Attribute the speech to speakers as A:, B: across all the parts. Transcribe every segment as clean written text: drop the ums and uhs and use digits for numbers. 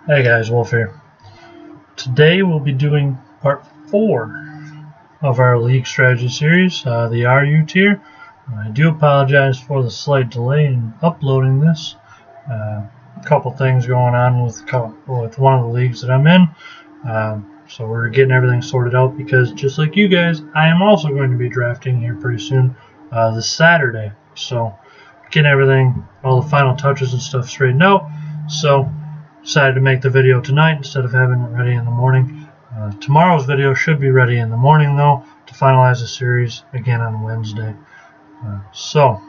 A: Hey guys, Wolf here. Today we'll be doing part 4 of our League Strategy series, the RU tier. I do apologize for the slight delay in uploading this. A couple things going on with one of the leagues that I'm in. So we're getting everything sorted out because just like you guys, I am also going to be drafting here pretty soon this Saturday. So getting everything, all the final touches and stuff straightened out. So decided to make the video tonight instead of having it ready in the morning. Tomorrow's video should be ready in the morning though to finalize the series again on Wednesday. So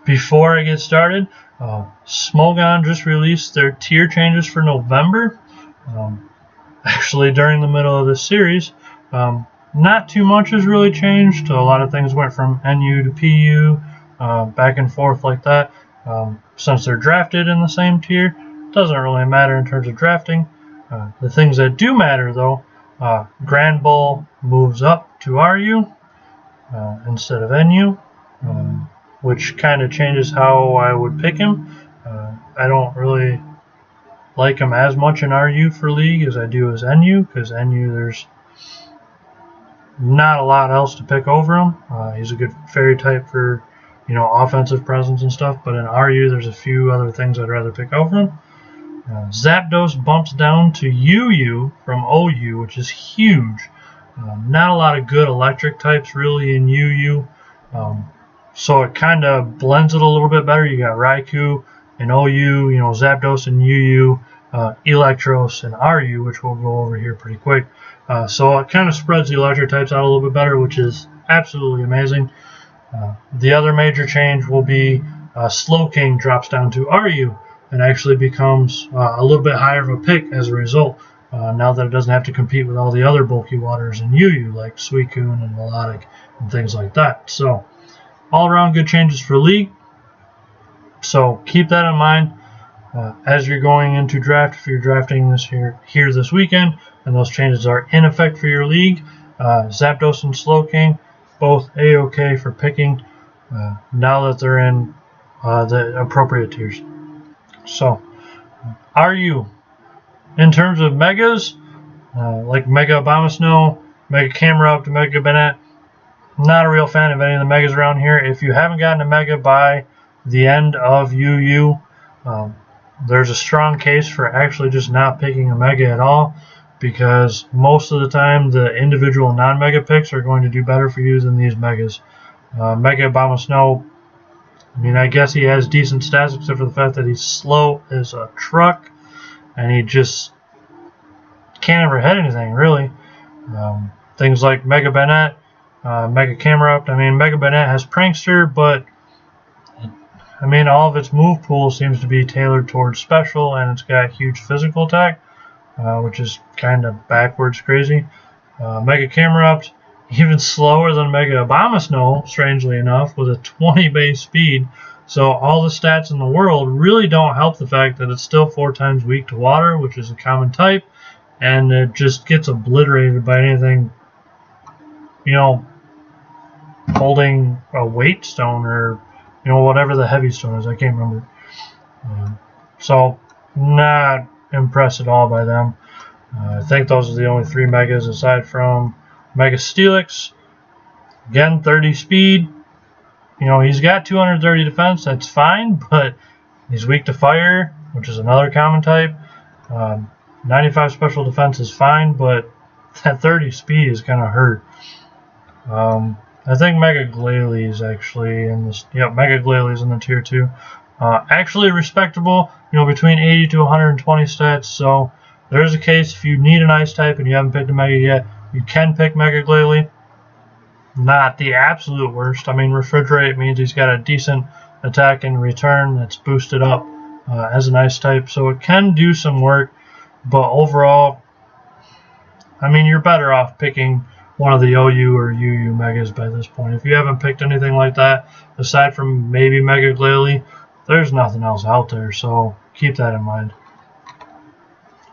A: before I get started, Smogon just released their tier changes for November. Actually during the middle of this series, not too much has really changed. A lot of things went from NU to PU, back and forth like that. Since they're drafted in the same tier, doesn't really matter in terms of drafting. The things that do matter though, Grand Bull moves up to RU instead of NU, which kind of changes how I would pick him. I don't really like him as much in RU for League as I do as NU, because NU there's not a lot else to pick over him. He's a good fairy type for offensive presence and stuff, but in RU there's a few other things I'd rather pick over him. Zapdos bumps down to UU from OU, which is huge. Not a lot of good electric types really in UU, so it kind of blends it a little bit better. You got Raikou in OU, Zapdos in UU, Electros in RU, which we'll go over here pretty quick. So it kind of spreads the electric types out a little bit better, which is absolutely amazing. The other major change will be Slowking drops down to RU and actually becomes a little bit higher of a pick as a result, now that it doesn't have to compete with all the other bulky waters in UU like Suicune and Melodic and things like that. So all around good changes for League, so keep that in mind as you're going into draft. If you're drafting this here this weekend and those changes are in effect for your league, Zapdos and Slowking both A-OK for picking now that they're in the appropriate tiers. So, RU, in terms of megas, like Mega Abomasnow, Mega Camerupt, Mega Banette, not a real fan of any of the megas around here. If you haven't gotten a mega by the end of UU, there's a strong case for actually just not picking a mega at all, because most of the time the individual non-mega picks are going to do better for you than these megas. Mega Abomasnow, I guess he has decent stats except for the fact that he's slow as a truck and he just can't ever hit anything really. Things like Mega Banette, Mega Camerupt. Mega Banette has Prankster, but all of its move pool seems to be tailored towards special, and it's got huge physical attack, which is kind of backwards crazy. Mega Camerupt, even slower than Mega Abomasnow, strangely enough, with a 20 base speed. So all the stats in the world really don't help the fact that it's still 4 times weak to water, which is a common type, and it just gets obliterated by anything, holding a weight stone or, whatever the heavy stone is. I can't remember. So not impressed at all by them. I think those are the only 3 megas aside from Mega Steelix. Again, 30 speed. He's got 230 defense. That's fine, but he's weak to fire, which is another common type. 95 special defense is fine, but that 30 speed is going to hurt. I think Mega Glalie is actually in this. Yep, Mega Glalie is in the tier 2. Actually respectable, between 80 to 120 stats. So there's a case if you need an ice type and you haven't picked a Mega yet, you can pick Mega Glalie. Not the absolute worst. Refrigerate means he's got a decent attack and return that's boosted up as an ice type, so it can do some work. But overall, you're better off picking one of the OU or UU megas by this point. If you haven't picked anything like that, aside from maybe Mega Glalie, there's nothing else out there, so keep that in mind.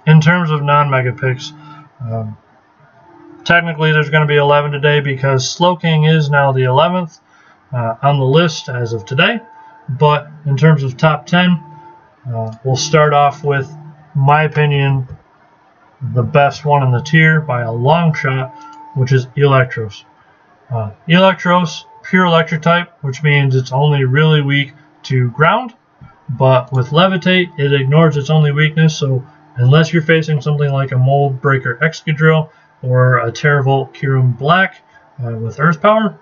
A: In terms of non-mega picks, technically there's going to be 11 today because Slowking is now the 11th on the list as of today. But in terms of top 10, we'll start off with in my opinion, the best one in the tier by a long shot, which is Eelektross. Eelektross, pure electric type, which means it's only really weak to ground, but with Levitate, it ignores its only weakness, so unless you're facing something like a Mold Breaker Excadrill or a Terravolt Kyurem Black with Earth Power,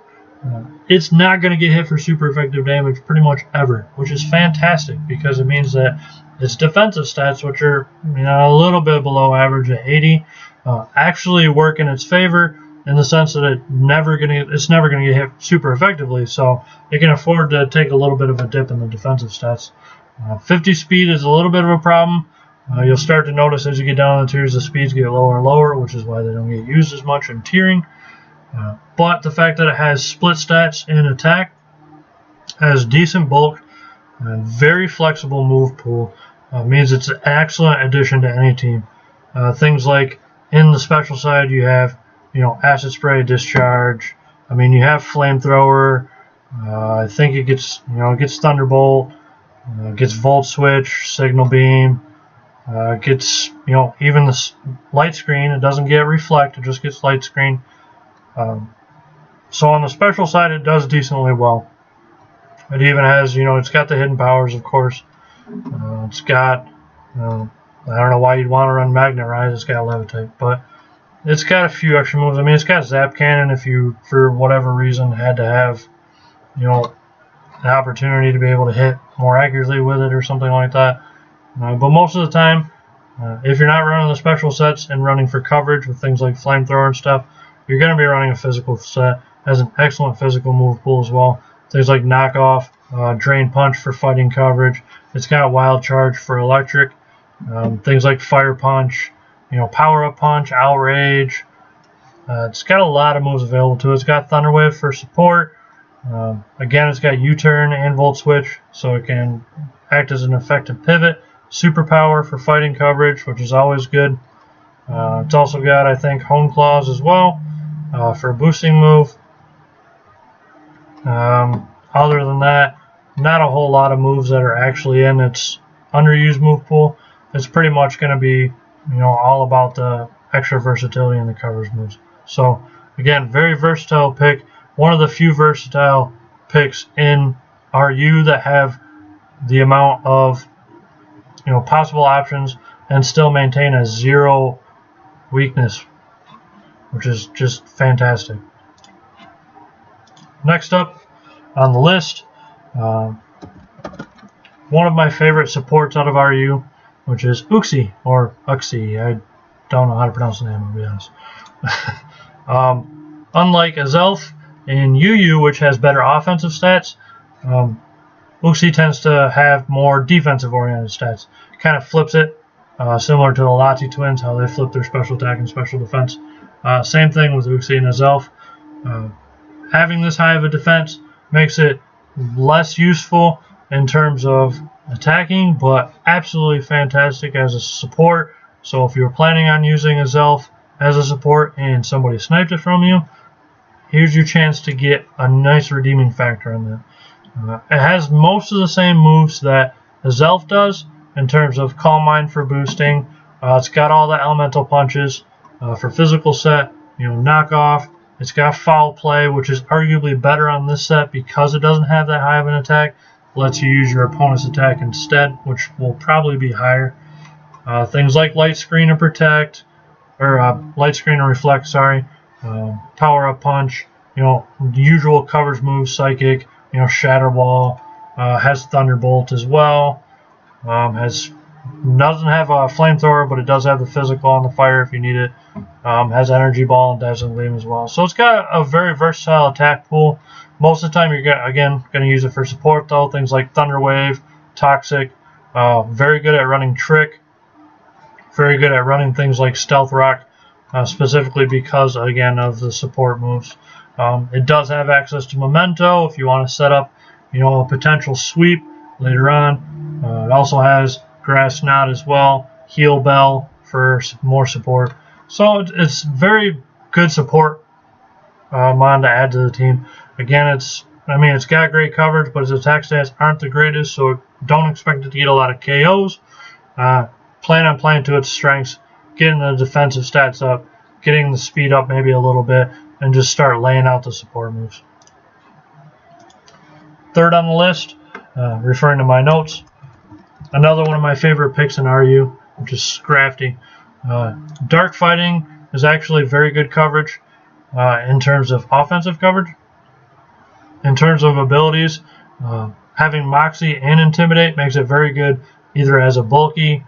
A: it's not going to get hit for super effective damage pretty much ever, which is fantastic because it means that its defensive stats, which are a little bit below average at 80, actually work in its favor in the sense that it's never going to get hit super effectively, so it can afford to take a little bit of a dip in the defensive stats. 50 speed is a little bit of a problem. You'll start to notice as you get down in the tiers, the speeds get lower and lower, which is why they don't get used as much in tiering. But the fact that it has split stats in attack, has decent bulk, and very flexible move pool, means it's an excellent addition to any team. Things like in the special side, you have Acid Spray, Discharge. You have Flamethrower. I think it gets Thunderbolt, gets Volt Switch, Signal Beam. Gets even the Light Screen. It doesn't get Reflect. It just gets Light Screen. So on the special side, it does decently well. It even has, it's got the hidden powers, of course. It's got, I don't know why you'd want to run Magnet Rise. It's got Levitate, but it's got a few extra moves. It's got Zap Cannon if you, for whatever reason, had to have, an opportunity to be able to hit more accurately with it or something like that. But most of the time, if you're not running the special sets and running for coverage with things like Flamethrower and stuff, you're going to be running a physical set. It has an excellent physical move pool as well. Things like Knockoff, Drain Punch for fighting coverage. It's got Wild Charge for electric. Things like Fire Punch, Power Up Punch, Outrage. It's got a lot of moves available to it. It's got Thunder Wave for support. Again, it's got U-Turn and Volt Switch, so it can act as an effective pivot. Superpower for fighting coverage, which is always good. It's also got, I think, Hone Claws as well for a boosting move. Other than that, not a whole lot of moves that are actually in its underused move pool. It's pretty much going to be, all about the extra versatility in the coverage moves. So, again, very versatile pick. One of the few versatile picks in RU that have the amount of possible options and still maintain a 0 weakness, which is just fantastic. Next up on the list, one of my favorite supports out of RU, which is Uxie, or Uxie. I don't know how to pronounce the name, to be honest. Unlike Azelf in UU, which has better offensive stats, Uxie tends to have more defensive-oriented stats. Kind of flips it, similar to the Lati twins, how they flip their special attack and special defense. Same thing with Uxie and Azelf. Having this high of a defense makes it less useful in terms of attacking, but absolutely fantastic as a support. So if you're planning on using Azelf as a support and somebody sniped it from you, here's your chance to get a nice redeeming factor in that. It has most of the same moves that Azelf does in terms of Calm Mind for boosting. It's got all the elemental punches for physical set, Knockoff. It's got Foul Play, which is arguably better on this set because it doesn't have that high of an attack. It lets you use your opponent's attack instead, which will probably be higher. Things like Light Screen and Protect, or Light Screen and Reflect, sorry. Power Up Punch, the usual coverage moves, Psychic, Shatter Ball, has Thunderbolt as well. Doesn't have a Flamethrower, but it does have the physical on the fire if you need it. Has Energy Ball and Dazzling Gleam as well. So it's got a very versatile attack pool. Most of the time, you're going to use it for support, though. Things like Thunder Wave, Toxic. Very good at running Trick. Very good at running things like Stealth Rock, specifically because, again, of the support moves. It does have access to Memento if you want to set up, a potential sweep later on. It also has Grass Knot as well, Heal Bell for more support. So it's very good support mon to add to the team. Again, it's got great coverage, but its attack stats aren't the greatest, so don't expect it to get a lot of KOs. plan on playing to its strengths, getting the defensive stats up, getting the speed up maybe a little bit, and just start laying out the support moves. Third on the list, referring to my notes, another one of my favorite picks in RU, which is Scrafty. Dark Fighting is actually very good coverage in terms of offensive coverage. In terms of abilities, having Moxie and Intimidate makes it very good either as a bulky,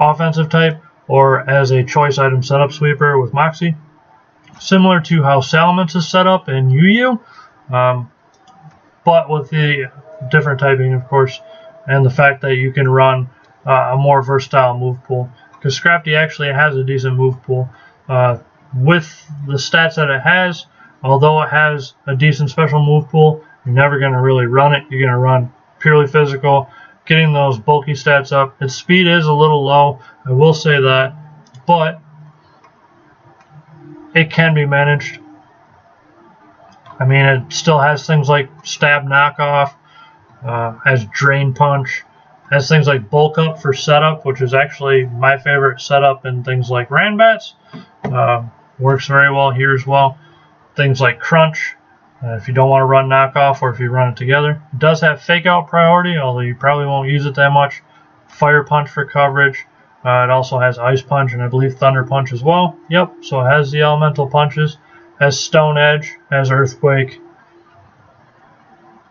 A: offensive type or as a choice item setup sweeper with Moxie. Similar to how Salamence is set up in UU, but with the different typing, of course, and the fact that you can run a more versatile move pool. Because Scrafty actually has a decent move pool. With the stats that it has, although it has a decent special move pool, you're never going to really run it. You're going to run purely physical, getting those bulky stats up. Its speed is a little low, I will say that, but it can be managed. I mean, it still has things like Stab Knockoff, has Drain Punch, has things like Bulk Up for setup, which is actually my favorite setup in things like Ranbats. Works very well here as well. Things like Crunch, if you don't want to run Knockoff or if you run it together. It does have Fake Out priority, although you probably won't use it that much. Fire Punch for coverage. It also has Ice Punch and I believe Thunder Punch as well. Yep, so it has the elemental punches. Has Stone Edge, has Earthquake.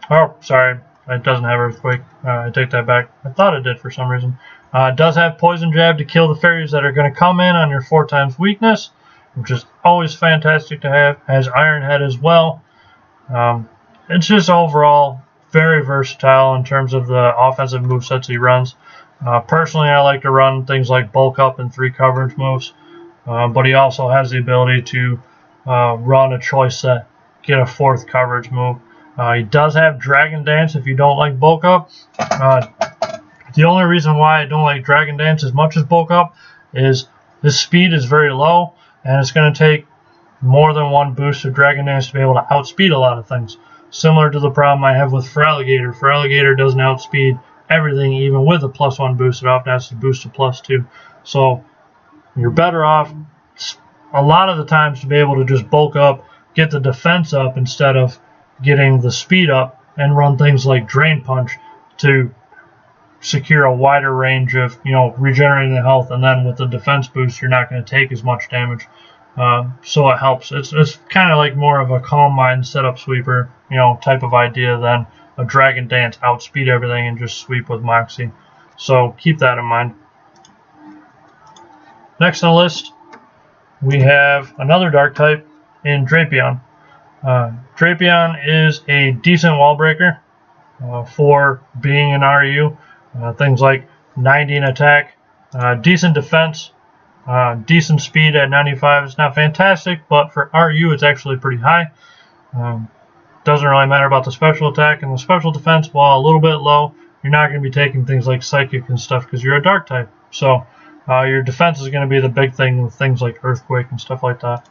A: Oh, sorry, it doesn't have Earthquake. I take that back. I thought it did for some reason. It does have Poison Jab to kill the fairies that are going to come in on your 4x weakness, which is always fantastic to have. Has Iron Head as well. It's just overall very versatile in terms of the offensive movesets he runs. Personally, I like to run things like Bulk Up and 3 coverage moves, but he also has the ability to run a choice set, get a 4th coverage move. He does have Dragon Dance if you don't like Bulk Up. The only reason why I don't like Dragon Dance as much as Bulk Up is his speed is very low, and it's going to take more than one boost of Dragon Dance to be able to outspeed a lot of things. Similar to the problem I have with Feraligatr. Feraligatr doesn't outspeed everything, even with a +1 boost. It often has to boost to +2. So you're better off a lot of the times to be able to just bulk up, get the defense up instead of getting the speed up, and run things like Drain Punch to secure a wider range of regenerating the health, and then with the defense boost you're not going to take as much damage. So it helps. It's kind of like more of a Calm Mind setup sweeper type of idea than a Dragon Dance outspeed everything and just sweep with Moxie. So keep that in mind. Next on the list, we have another dark type in Drapion. Drapion is a decent wall breaker for being an RU. Things like 90 in attack, decent defense, decent speed at 95. It's not fantastic, but for RU it's actually pretty high. Doesn't really matter about the special attack, and the special defense, while a little bit low, you're not going to be taking things like Psychic and stuff because you're a dark type. So your defense is going to be the big thing with things like Earthquake and stuff like that.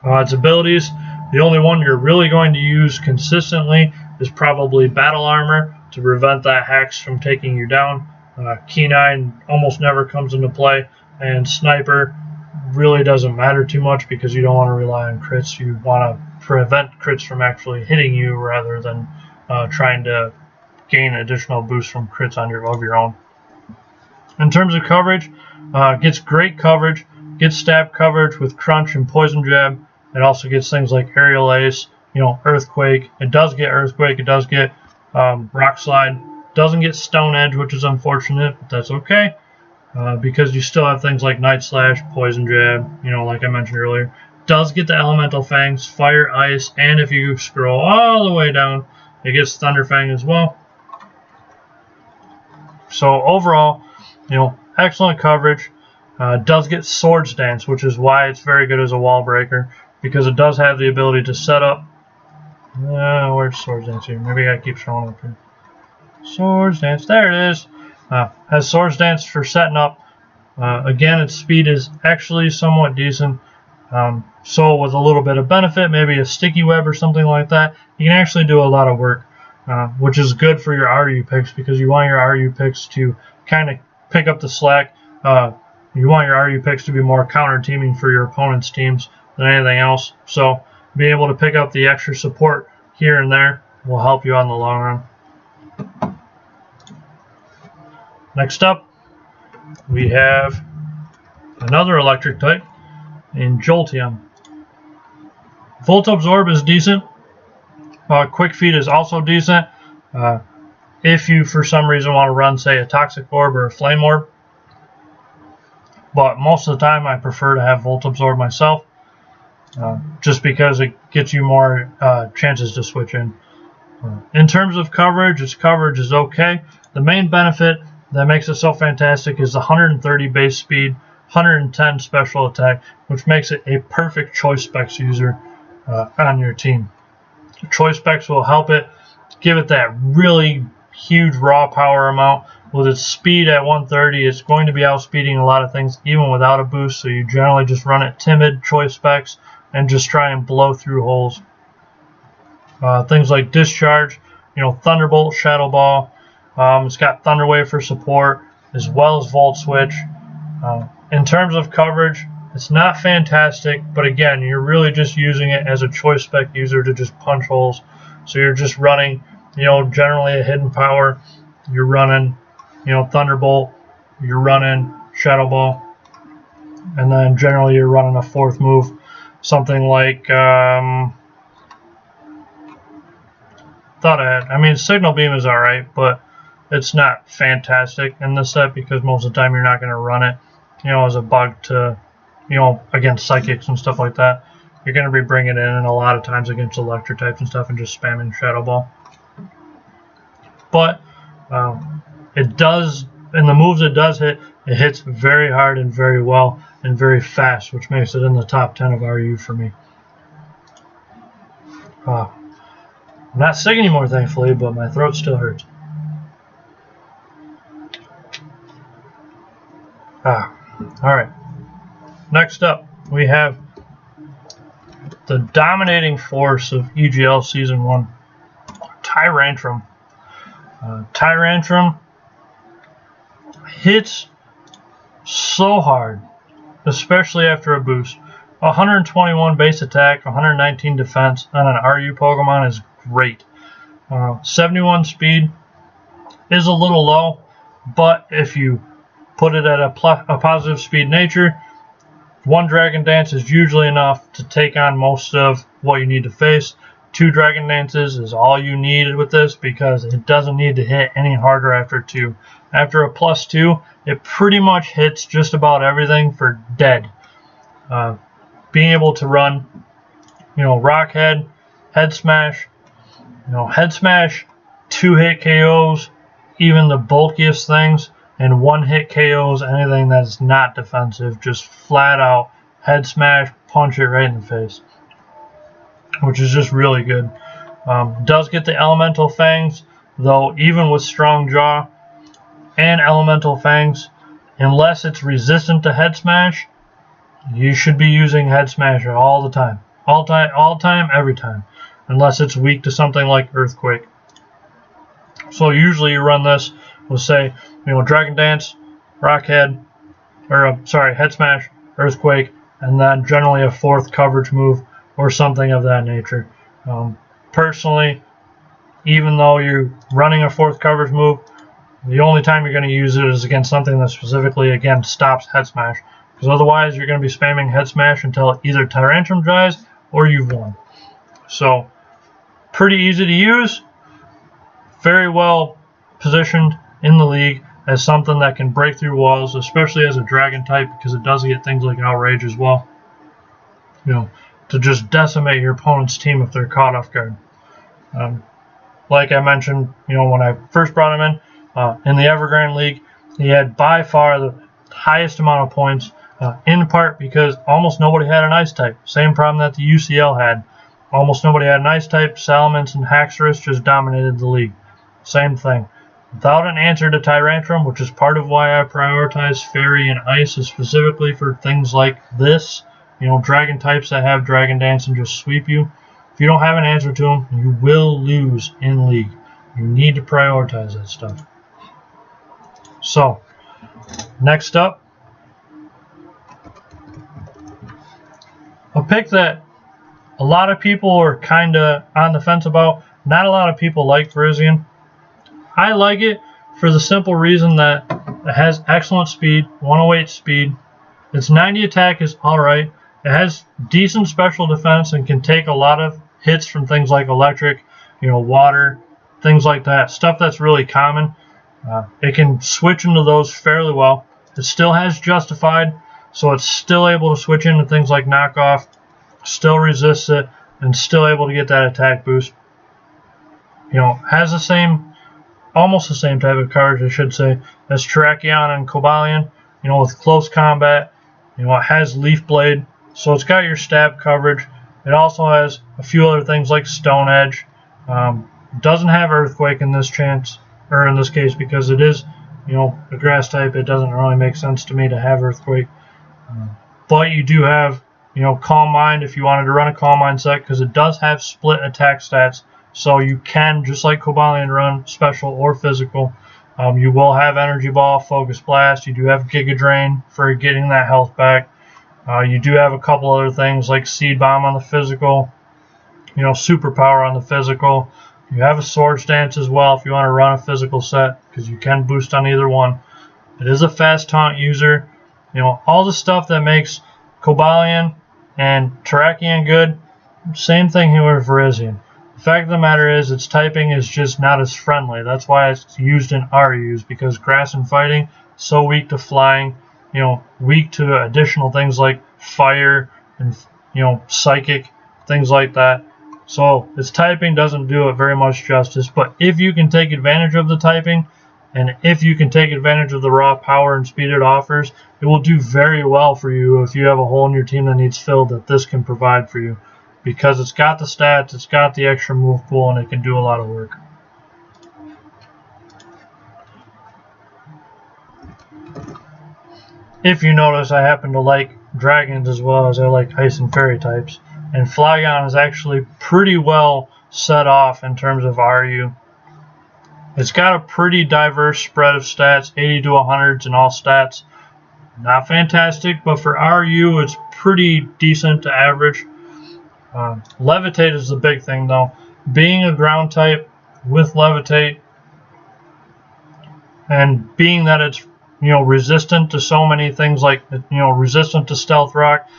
A: Its abilities, the only one you're really going to use consistently is probably Battle Armor to prevent that Hex from taking you down. Keen-Eye almost never comes into play, and Sniper really doesn't matter too much because you don't want to rely on crits. You want to prevent crits from actually hitting you rather than trying to gain additional boost from crits of your own. In terms of coverage, gets great coverage, gets stab coverage with Crunch and Poison Jab. It also gets things like Aerial Ace, Earthquake. It does get Earthquake. It does get Rock Slide. Doesn't get Stone Edge, which is unfortunate, but that's okay because you still have things like Night Slash, Poison Jab, like I mentioned earlier. Does get the Elemental Fangs, Fire, Ice, and if you scroll all the way down, it gets Thunder Fang as well. So overall, excellent coverage. Does get Swords Dance, which is why it's very good as a wall breaker, because it does have the ability to set up. Where's Swords Dance here? Maybe I keep showing up here. Swords Dance, there it is. Has Swords Dance for setting up. Again, its speed is actually somewhat decent. So with a little bit of benefit, maybe a Sticky Web or something like that, you can actually do a lot of work, which is good for your RU picks because you want your RU picks to kind of pick up the slack. You want your RU picks to be more counter teaming for your opponent's teams than anything else. So being able to pick up the extra support here and there will help you on the long run. Next up, we have another electric type in Jolteon. Volt Absorb is decent. Quick Feet is also decent. If you, for some reason, want to run, say, a Toxic Orb or a Flame Orb. But most of the time, I prefer to have Volt Absorb myself, just because it gets you more chances to switch in. In terms of coverage, its coverage is okay. The main benefit that makes it so fantastic is the 130 base speed, 110 special attack, which makes it a perfect Choice Specs user on your team. Choice Specs will help it, give it that really huge raw power amount. With its speed at 130, it's going to be outspeeding a lot of things even without a boost, so you generally just run it timid, Choice Specs, and just try and blow through holes. Things like Discharge, Thunderbolt, Shadow Ball. It's got Thunder Wave for support, as well as Volt Switch. In terms of coverage, it's not fantastic, but again, you're really just using it as a Choice Spec user to just punch holes. So you're just running, generally a hidden power. You're running, Thunderbolt. You're running Shadow Ball. And then generally you're running a fourth move. Something like, Signal Beam is alright, but it's not fantastic in this set because most of the time you're not going to run it, as a bug to, against Psychics and stuff like that. You're going to be bringing it in a lot of times against electric types and stuff and just spamming Shadow Ball. But it does, in the moves it does hit, it hits very hard and very well and very fast, which makes it in the top 10 of RU for me. I'm not sick anymore, thankfully, but my throat still hurts. Alright. Next up, we have the dominating force of EGL Season 1, Tyrantrum. Tyrantrum hits so hard, especially after a boost. 121 base attack, 119 defense on an RU Pokemon is great. 71 speed is a little low, but if you put it at a positive speed nature, one Dragon Dance is usually enough to take on most of what you need to face. 2 Dragon Dances is all you need with this because it doesn't need to hit any harder after 2. After a +2, it pretty much hits just about everything for dead. Being able to run, Rock Head, Head Smash, Head Smash, 2-hit KOs, even the bulkiest things, and 1-hit KOs, anything that's not defensive, just flat out Head Smash, punch it right in the face, which is just really good. Does get the Elemental Fangs, though even with Strong Jaw and Elemental Fangs, unless it's resistant to Head Smash, you should be using Head Smash all the time. All time, every time. Unless it's weak to something like Earthquake. So usually you run this with, say, Dragon Dance, Rock Head, Head Smash, Earthquake, and then generally a 4th coverage move or something of that nature. Personally, even though you're running a 4th coverage move, the only time you're going to use it is against something that specifically, again, stops Head Smash. Because otherwise, you're going to be spamming Head Smash until either Tyrantrum dies or you've won. So, pretty easy to use. Very well positioned in the league as something that can break through walls, especially as a Dragon type, because it does get things like Outrage as well. To just decimate your opponent's team if they're caught off guard. Like I mentioned, when I first brought him in the Evergrande League, he had by far the highest amount of points, in part because almost nobody had an Ice type. Same problem that the UCL had. Almost nobody had an Ice type. Salamence and Haxorus just dominated the league. Same thing. Without an answer to Tyrantrum, which is part of why I prioritize Fairy and Ice, specifically for things like this, Dragon types that have Dragon Dance and just sweep you. If you don't have an answer to them, you will lose in League. You need to prioritize that stuff. So, Next up, a pick that a lot of people are kind of on the fence about. Not a lot of people like Virizion. I like it for the simple reason that it has excellent speed, 108 speed. Its 90 attack is alright. It has decent special defense and can take a lot of hits from things like electric, water, things like that. Stuff that's really common. It can switch into those fairly well. It still has Justified, so it's still able to switch into things like Knockoff, still resists it, and still able to get that attack boost. Has the same, almost the same type of coverage, I should say, as Terrakion and Cobalion, with close combat. It has Leaf Blade, so it's got your stab coverage. It also has a few other things like Stone Edge. Doesn't have Earthquake in this case, because it is, a grass type. It doesn't really make sense to me to have Earthquake. But you do have, Calm Mind if you wanted to run a Calm Mind set, because it does have split attack stats. So you can, just like Cobalion, run special or physical. You will have Energy Ball, Focus Blast. You do have Giga Drain for getting that health back. You do have a couple other things like Seed Bomb on the physical, Superpower on the physical. You have a Swords Dance as well if you want to run a physical set, because you can boost on either one. It is a fast taunt user. All the stuff that makes Cobalion and Terrakion good, same thing here with Virizion. The fact of the matter is, its typing is just not as friendly. That's why it's used in RUs, because Grass and Fighting, so weak to flying, weak to additional things like Fire and, Psychic, things like that. So its typing doesn't do it very much justice, but if you can take advantage of the typing, and if you can take advantage of the raw power and speed it offers, it will do very well for you if you have a hole in your team that needs filled that this can provide for you. Because it's got the stats, it's got the extra move pool, and it can do a lot of work. If you notice, I happen to like dragons as well as I like ice and fairy types. And Flygon is actually pretty well set off in terms of RU. It's got a pretty diverse spread of stats, 80 to 100s in all stats. Not fantastic, but for RU, it's pretty decent to average. Levitate is the big thing, though. Being a ground type with Levitate, and being that it's resistant to so many things like resistant to Stealth Rock,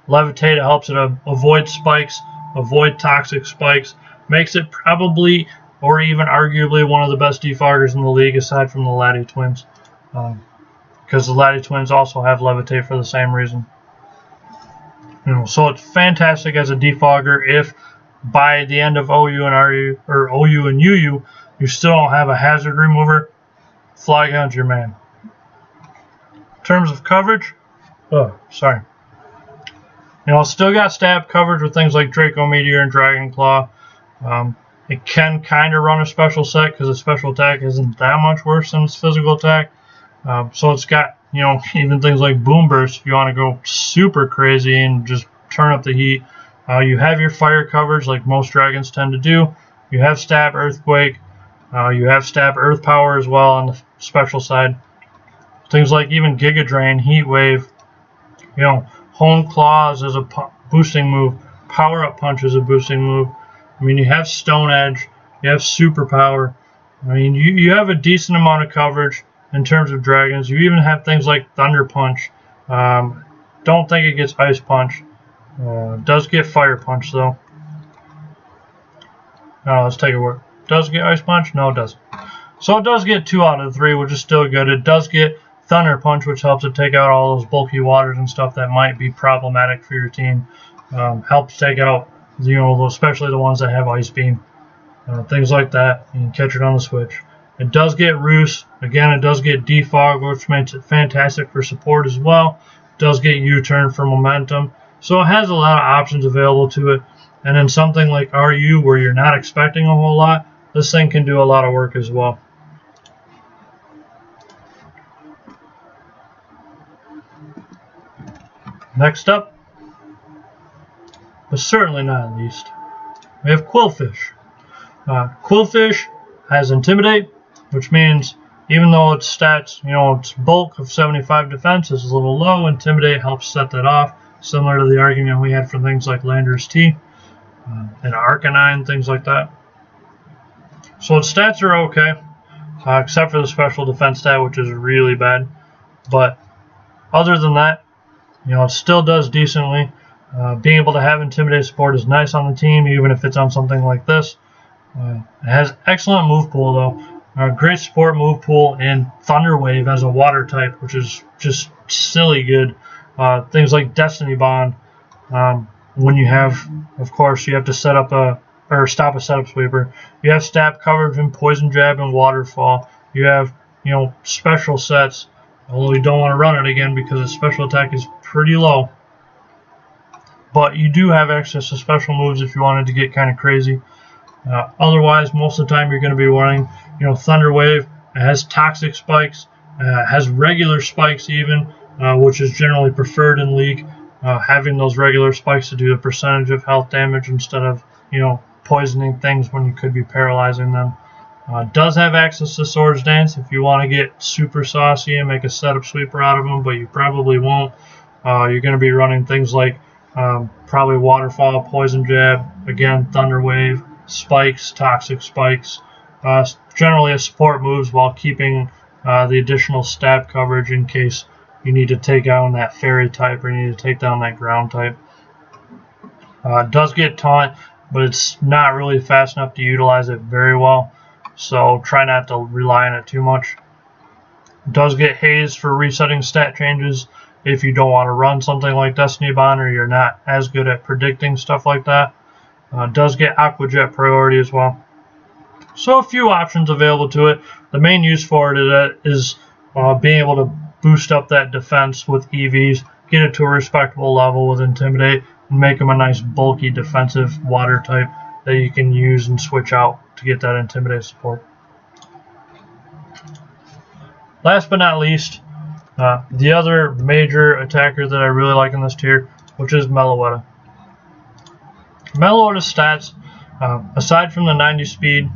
A: Levitate helps it avoid spikes, avoid toxic spikes, makes it probably or even arguably one of the best defoggers in the league aside from the Lati Twins, because the Lati Twins also have Levitate for the same reason. So it's fantastic as a defogger if by the end of OU and RU, or OU and UU, you still don't have a hazard remover. Flygon's your man. In terms of coverage, it's still got stab coverage with things like Draco Meteor and Dragon Claw. It can kind of run a special set because its special attack isn't that much worse than its physical attack. So it's got even things like Boom Burst if you want to go super crazy and just turn up the heat. You have your fire coverage like most dragons tend to do. You have Stab Earthquake. You have Stab Earth Power as well on the special side. Things like even Giga Drain, Heat Wave, Hone Claws is a boosting move. Power Up Punch is a boosting move. You have Stone Edge. You have Superpower. You have a decent amount of coverage in terms of dragons. You even have things like Thunder Punch. Don't think it gets Ice Punch. Does get Fire Punch though. Let's take a word. Does it get Ice Punch? No, it doesn't. So it does get 2 out of 3, which is still good. It does get Thunder Punch, which helps it take out all those bulky waters and stuff that might be problematic for your team. Helps take out, especially the ones that have Ice Beam. Things like that. You can catch it on the switch. It does get Roost. Again, it does get Defog, which makes it fantastic for support as well. It does get U-Turn for momentum. So it has a lot of options available to it. And in something like RU where you're not expecting a whole lot, this thing can do a lot of work as well. Next up, but certainly not least, we have Qwilfish. Qwilfish has Intimidate, which means even though its stats, its bulk of 75 defense is a little low, Intimidate helps set that off, similar to the argument we had for things like Landorus T and Arcanine, things like that. So its stats are okay, except for the special defense stat, which is really bad. But other than that, it still does decently. Being able to have Intimidate support is nice on the team, even if it's on something like this. It has excellent move pool, though. Great support move pool, and Thunder Wave as a water type, which is just silly good. Things like Destiny Bond. When you have, of course, you have to set up stop a setup sweeper. You have stab coverage and poison jab and waterfall. You have, special sets, although you don't want to run it again because its special attack is pretty low. But you do have access to special moves if you wanted to get kind of crazy. Otherwise, most of the time you're going to be running, Thunder Wave. It has toxic spikes, has regular spikes even, which is generally preferred in League. Having those regular spikes to do a percentage of health damage instead of, poisoning things when you could be paralyzing them. Does have access to Swords Dance if you want to get super saucy and make a setup sweeper out of them, but you probably won't. You're going to be running things like probably Waterfall, Poison Jab, again, Thunder Wave, Spikes, Toxic Spikes. Generally a support moves while keeping the additional stab coverage in case you need to take down that Fairy type or you need to take down that Ground type. Does get Taunt, but it's not really fast enough to utilize it very well, so try not to rely on it too much. Does get Haze for resetting stat changes if you don't want to run something like Destiny Bond or you're not as good at predicting stuff like that. Does get Aqua Jet priority as well. So a few options available to it. The main use for it is being able to boost up that defense with EVs, get it to a respectable level with Intimidate, and make them a nice bulky defensive water type that you can use and switch out to get that Intimidate support. Last but not least, the other major attacker that I really like in this tier, which is Meloetta. Meloetta's stats, aside from the 90 speed,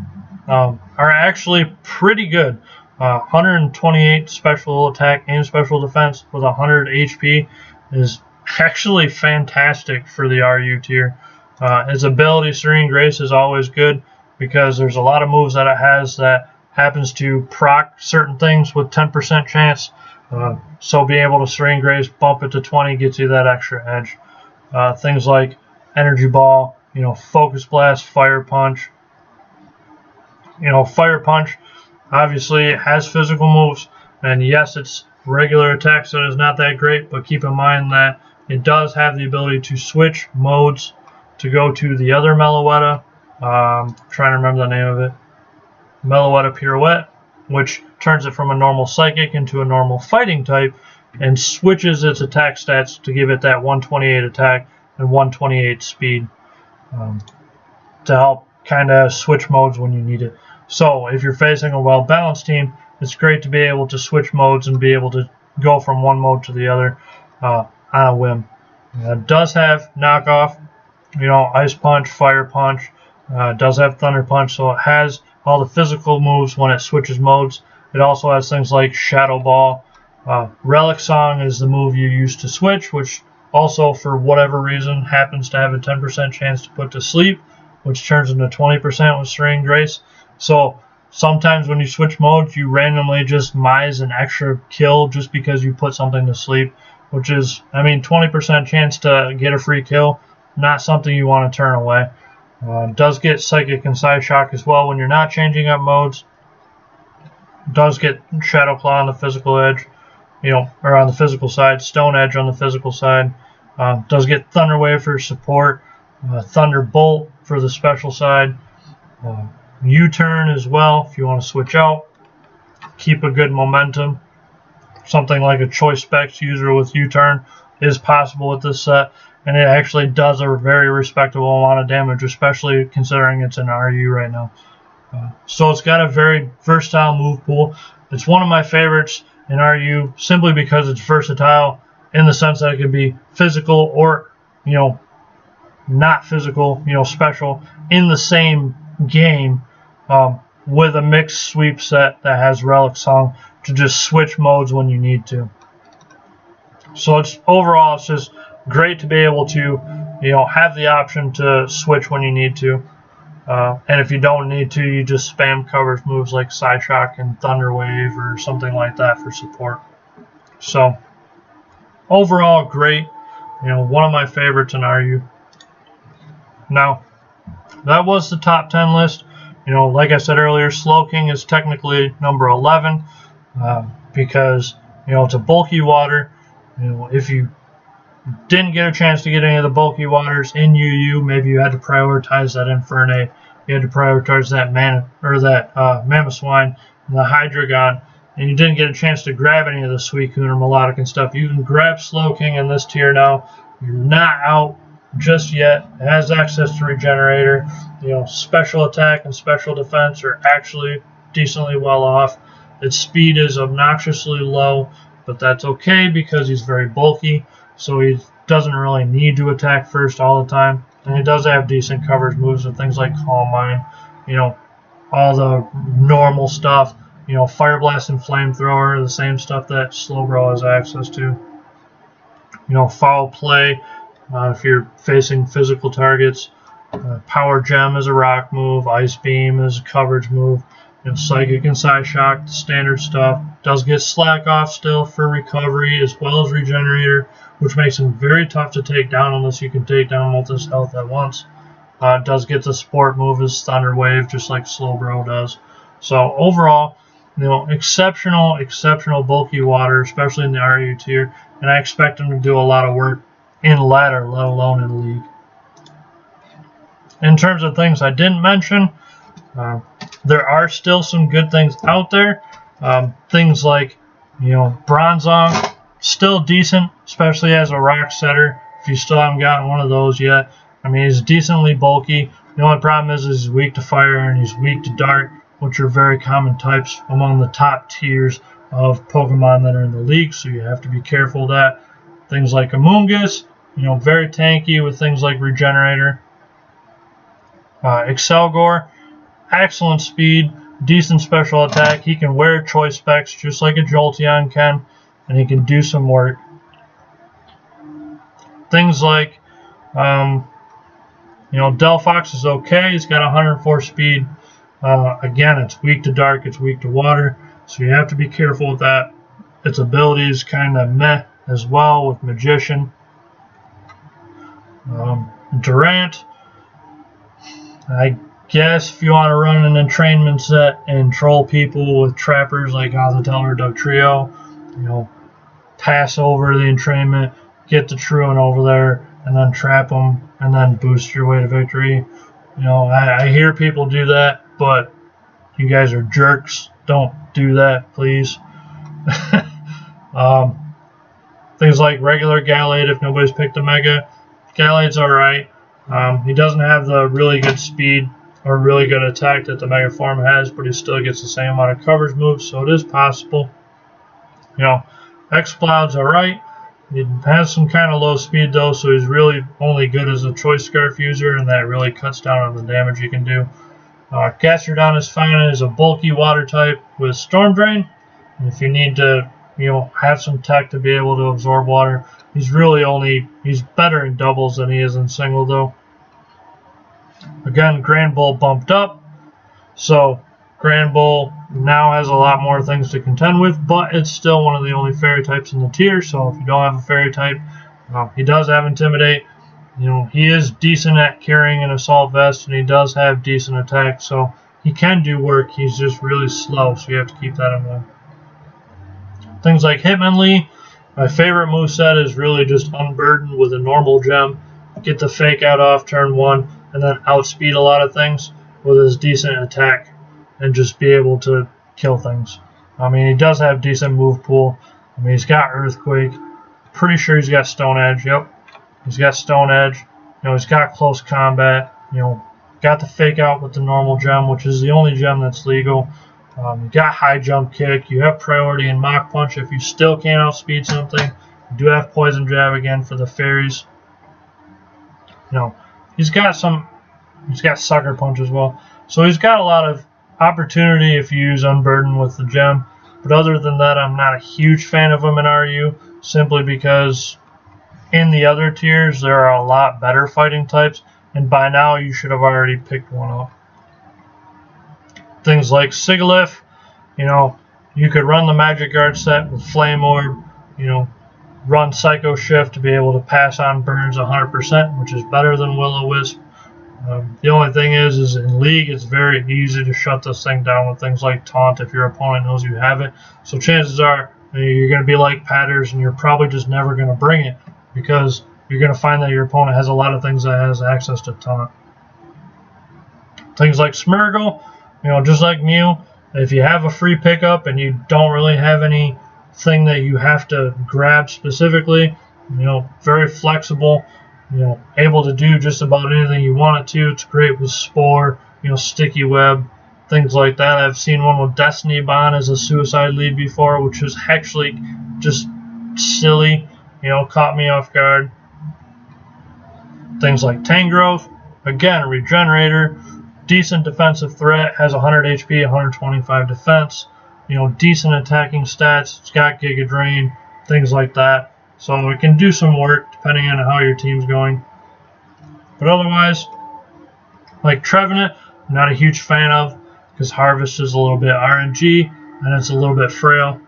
A: are actually pretty good. 128 special attack and special defense with 100 HP is actually fantastic for the RU tier. Its ability, Serene Grace, is always good because there's a lot of moves that it has that happens to proc certain things with 10% chance. So being able to Serene Grace, bump it to 20 gets you that extra edge. Things like Energy Ball, Focus Blast, Fire Punch. Fire Punch obviously has physical moves, and yes, its regular attack set is not that great, but keep in mind that it does have the ability to switch modes to go to the other Meloetta. Trying to remember the name of it. Meloetta Pirouette, which turns it from a normal Psychic into a normal Fighting type and switches its attack stats to give it that 128 attack and 128 speed to help kind of switch modes when you need it. So if you're facing a well-balanced team, it's great to be able to switch modes and be able to go from one mode to the other on a whim. It does have knockoff, Ice Punch, Fire Punch. Does have Thunder Punch, so it has all the physical moves when it switches modes. It also has things like Shadow Ball. Relic Song is the move you use to switch, which also, for whatever reason, happens to have a 10% chance to put to sleep, which turns into 20% with Serene Grace. So sometimes when you switch modes, you randomly just mize an extra kill just because you put something to sleep, which is, 20% chance to get a free kill, not something you want to turn away. Does get Psychic and Side Shock as well when you're not changing up modes. Does get Shadow Claw on the physical edge, or on the physical side, Stone Edge on the physical side. Does get Thunder Wave for support, Thunderbolt for the special side. U-turn as well if you want to switch out. Keep a good momentum. Something like a Choice Specs user with U-turn is possible with this set, and it actually does a very respectable amount of damage, especially considering it's an RU right now. So it's got a very versatile move pool. It's one of my favorites in RU simply because it's versatile in the sense that it can be physical or, not physical, special in the same game. with a mixed sweep set that has Relic Song to just switch modes when you need to. So overall it's just great to be able to, have the option to switch when you need to. And if you don't need to, you just spam coverage moves like Psyshock and Thunder Wave or something like that for support. So overall, great. One of my favorites in RU. Now, that was the top 10 list. Like I said earlier, Slowking is technically number 11 because, it's a bulky water. If you didn't get a chance to get any of the bulky waters in UU, maybe you had to prioritize that Infernape. You had to prioritize that Mamoswine and the Hydreigon, and you didn't get a chance to grab any of the Suicune or Melodic and stuff. You can grab Slowking in this tier now. You're not out just yet. It has access to Regenerator. Special attack and special defense are actually decently well off. Its speed is obnoxiously low, but that's okay because he's very bulky, so he doesn't really need to attack first all the time. And he does have decent coverage moves with things like Calm Mind, all the normal stuff. Fire Blast and Flamethrower, the same stuff that Slowbro has access to. Foul Play if you're facing physical targets. Power Gem is a rock move. Ice Beam is a coverage move. Psychic and Psyshock, the standard stuff. Does get Slack Off still for recovery as well as Regenerator, which makes him very tough to take down unless you can take down both his health at once. It does get the support move as Thunder Wave, just like Slowbro does. So overall, exceptional bulky water, especially in the RU tier, and I expect him to do a lot of work in ladder, let alone in league. In terms of things I didn't mention, there are still some good things out there. Things like, Bronzong, still decent, especially as a rock setter. If you still haven't gotten one of those yet, he's decently bulky. The only problem is he's weak to fire and he's weak to dark, which are very common types among the top tiers of Pokemon that are in the league, so you have to be careful of that. Things like Amoonguss, very tanky with things like Regenerator. Excelgor, excellent speed, decent special attack. He can wear choice specs just like a Jolteon can, and he can do some work. Things like, Delphox is okay. He's got 104 speed. Again, it's weak to dark, it's weak to water, so you have to be careful with that. Its ability is kind of meh as well with Magician. Durant, I guess if you want to run an entrainment set and troll people with trappers like Gothitelle or Dugtrio, pass over the entrainment, get the Truant over there, and then trap them, and then boost your way to victory. I hear people do that, but you guys are jerks. Don't do that, please. Things like regular Gallade, if nobody's picked a Mega. Gallade's alright. He doesn't have the really good speed or really good attack that the Mega Form has, but he still gets the same amount of coverage moves, so it is possible. X-Cloud's alright. He has some kind of low speed though, so he's really only good as a Choice Scarf user, and that really cuts down on the damage he can do. Gastrodon is fine as a bulky water type with Storm Drain. And if you need to, have some tech to be able to absorb water, he's better in doubles than he is in single though. Again, Granbull bumped up, so Granbull now has a lot more things to contend with, but it's still one of the only fairy types in the tier, so if you don't have a fairy type, he does have Intimidate. He is decent at carrying an Assault Vest, and he does have decent attack, so he can do work. He's just really slow, so you have to keep that in mind. Things like Hitmonlee, my favorite moveset is really just Unburden with a normal gem, get the Fake Out off turn 1, and then outspeed a lot of things with his decent attack, and just be able to kill things. He does have decent move pool. He's got Earthquake. Pretty sure he's got Stone Edge. Yep. He's got Stone Edge. He's got Close Combat. Got the Fake Out with the normal gem, which is the only gem that's legal. You got High Jump Kick. You have Priority in Mach Punch if you still can't outspeed something. You do have Poison Jab again for the fairies. He's got Sucker Punch as well. So he's got a lot of opportunity if you use Unburden with the gem. But other than that, I'm not a huge fan of them in RU, simply because in the other tiers there are a lot better fighting types, and by now you should have already picked one up. Things like Sigilyph, you could run the Magic Guard set with Flame Orb, run Psycho Shift to be able to pass on burns 100%, which is better than Will-O-Wisp. The only thing is in League, it's very easy to shut this thing down with things like Taunt if your opponent knows you have it. So chances are you're going to be like Patters, and you're probably just never going to bring it because you're going to find that your opponent has a lot of things that has access to Taunt. Things like Smeargle, just like Mew, if you have a free pickup and you don't really have anything that you have to grab specifically, very flexible, able to do just about anything you want it to. It's great with Spore, Sticky Web, things like that. I've seen one with Destiny Bond as a suicide lead before, which was actually just silly, caught me off guard. Things like Tangrowth, again, Regenerator, decent defensive threat, has 100 HP, 125 defense, decent attacking stats, it's got Giga Drain, things like that. So it can do some work depending on how your team's going. But otherwise, like Trevenant, I'm not a huge fan of because Harvest is a little bit RNG and it's a little bit frail.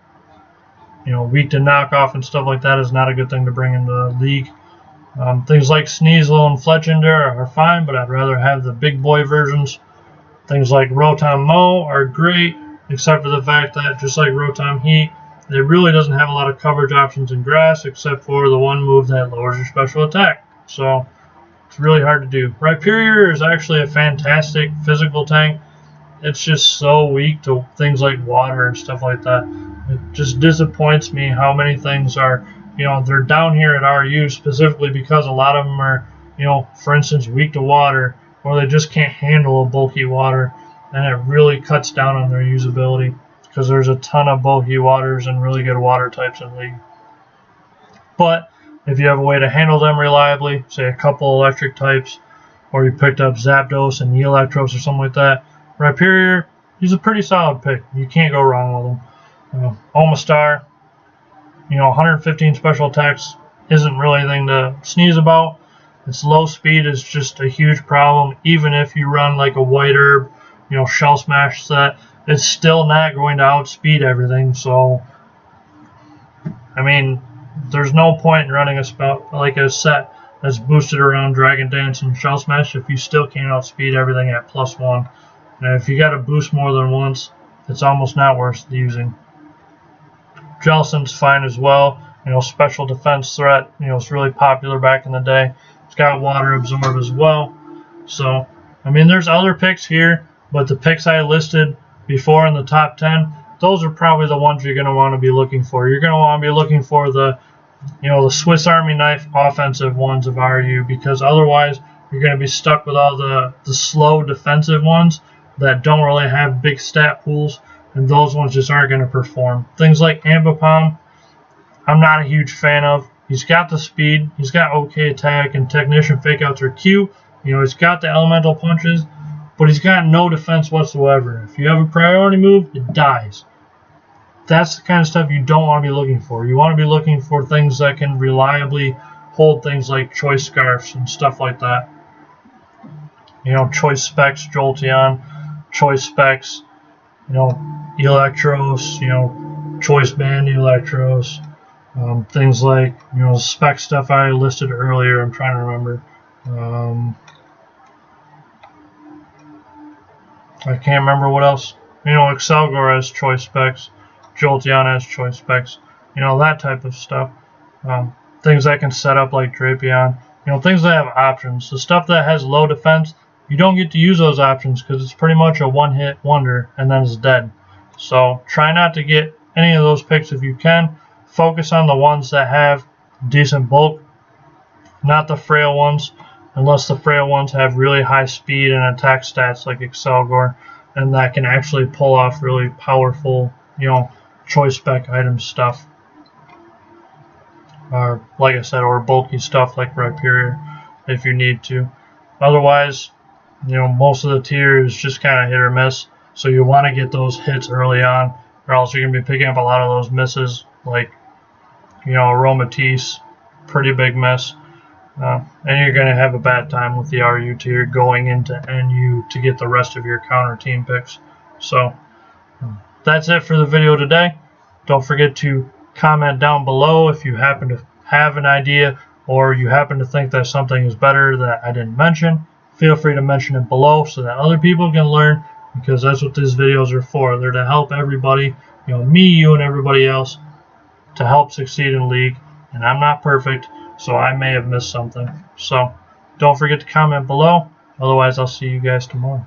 A: Weak to knockoff and stuff like that is not a good thing to bring into the League. Things like Sneasel and Fletchinder are fine, but I'd rather have the big boy versions. Things like Rotom Mow are great, except for the fact that, just like Rotom Heat, it really doesn't have a lot of coverage options in grass, except for the one move that lowers your special attack. So it's really hard to do. Rhyperior is actually a fantastic physical tank. It's just so weak to things like water and stuff like that. It just disappoints me how many things are, they're down here at RU specifically because a lot of them are, for instance, weak to water, or they just can't handle a bulky water, and it really cuts down on their usability, because there's a ton of bulky waters and really good water types in League. But if you have a way to handle them reliably, say a couple electric types, or you picked up Zapdos and Electros or something like that, Rhyperior, he's a pretty solid pick. You can't go wrong with him. Omastar, 115 special attacks isn't really anything to sneeze about. Its low speed is just a huge problem. Even if you run like a White Herb, Shell Smash set, it's still not going to outspeed everything. So, there's no point in running a set that's boosted around Dragon Dance and Shell Smash if you still can't outspeed everything at +1. And if you got to boost more than once, it's almost not worth using. Jellicent's fine as well. Special defense threat. It's really popular back in the day. It's got water absorb as well. So, there's other picks here, but the picks I listed before in the top 10, those are probably the ones you're going to want to be looking for. You're going to want to be looking for the Swiss Army knife offensive ones of RU, because otherwise you're going to be stuck with all the slow defensive ones that don't really have big stat pools, and those ones just aren't going to perform. Things like Ambipom, I'm not a huge fan of. He's got the speed, he's got okay attack, and Technician Fakeouts are cute. He's got the elemental punches, but he's got no defense whatsoever. If you have a priority move, it dies. That's the kind of stuff you don't want to be looking for. You want to be looking for things that can reliably hold things like Choice Scarfs and stuff like that. Choice Specs, Jolteon, Choice Specs, Electros, Choice Band Electros, things like, spec stuff I listed earlier. I'm trying to remember. I can't remember what else. Excelgor has Choice Specs, Jolteon has Choice Specs, that type of stuff. Things that can set up like Drapion, things that have options. The stuff that has low defense, you don't get to use those options because it's pretty much a one-hit wonder and then it's dead. So try not to get any of those picks if you can. Focus on the ones that have decent bulk, not the frail ones, unless the frail ones have really high speed and attack stats like Excelgor, and that can actually pull off really powerful, choice spec item stuff. Or, like I said, or bulky stuff like Rhyperior if you need to. Otherwise, most of the tier is just kind of hit or miss. So you want to get those hits early on, or else you're going to be picking up a lot of those misses, like, Aromatisse, pretty big miss. And you're going to have a bad time with the RU tier going into NU to get the rest of your counter team picks. So that's it for the video today. Don't forget to comment down below if you happen to have an idea or you happen to think that something is better that I didn't mention. Feel free to mention it below so that other people can learn, because that's what these videos are for. They're to help everybody, me, you, and everybody else, to help succeed in League. And I'm not perfect, so I may have missed something. So don't forget to comment below. Otherwise, I'll see you guys tomorrow.